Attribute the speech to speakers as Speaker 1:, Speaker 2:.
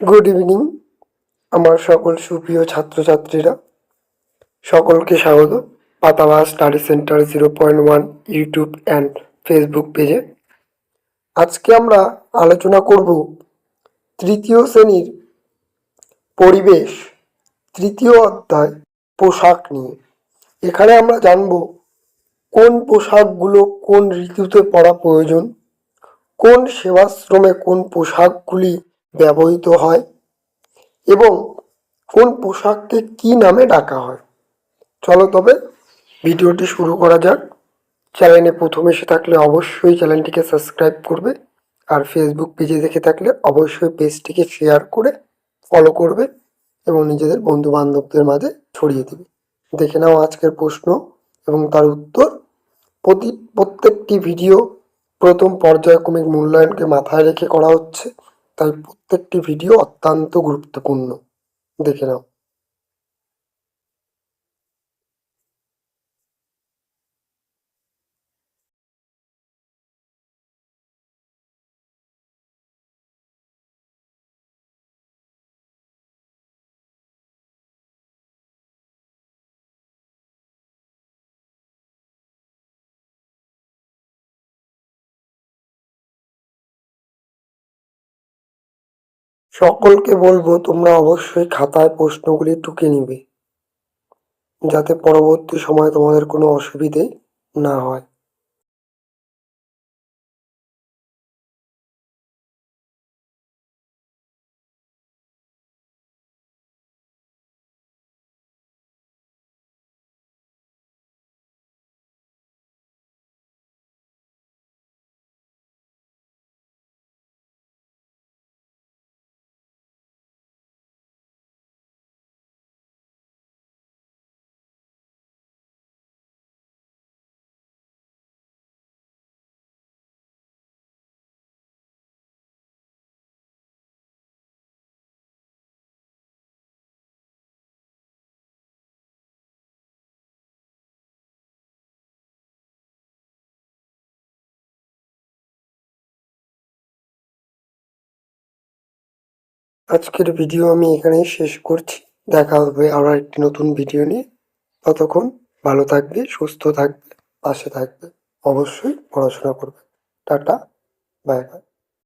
Speaker 1: Good evening আমার সকল সুপ্রিয় ছাত্রছাত্রীরা, সকলকে স্বাগত পাতাবাস study centre 0.1 YouTube and Facebook পেজে। আজকে আমরা আলোচনা করব তৃতীয় শ্রেণীর পরিবেশ তৃতীয় অধ্যায় পোশাক নিয়ে। এখানে আমরা জানব কোন পোশাকগুলো কোন ঋতুতে পরা প্রয়োজন, কোন সেবাশ্রমে কোন পোশাকগুলি ব্যবহৃত হয় এবং কোন পোশাককে কী নামে ডাকা হয়। চলো তবে ভিডিওটি শুরু করা যাক। চ্যানেলে প্রথম এসে থাকলে অবশ্যই চ্যানেলটিকে সাবস্ক্রাইব করবে, আর ফেসবুক পেজে দেখে থাকলে অবশ্যই পেজটিকে শেয়ার করে ফলো করবে এবং নিজেদের বন্ধু বান্ধবদের মাঝে ছড়িয়ে দেবে। দেখে নাও আজকের প্রশ্ন এবং তার উত্তর। প্রত্যেকটি ভিডিও প্রথম পর্যায়ক্রমিক মূল্যায়নকে মাথায় রেখে করা হচ্ছে, তাই প্রত্যেকটি ভিডিও অত্যন্ত গুরুত্বপূর্ণ। দেখে নাও। সকলকে বলবো তোমরা অবশ্যই খাতায় প্রশ্নগুলি টুকে নিবে, যাতে পরবর্তী সময়ে তোমাদের কোনো অসুবিধে না হয়। আজকের ভিডিও আমি এখানেই শেষ করছি। দেখা হবে আরও একটি নতুন ভিডিও নিয়ে। ততক্ষণ ভালো থাকবে, সুস্থ থাকবে, পাশে থাকবে, অবশ্যই পড়াশোনা করবে। Tata, bye bye.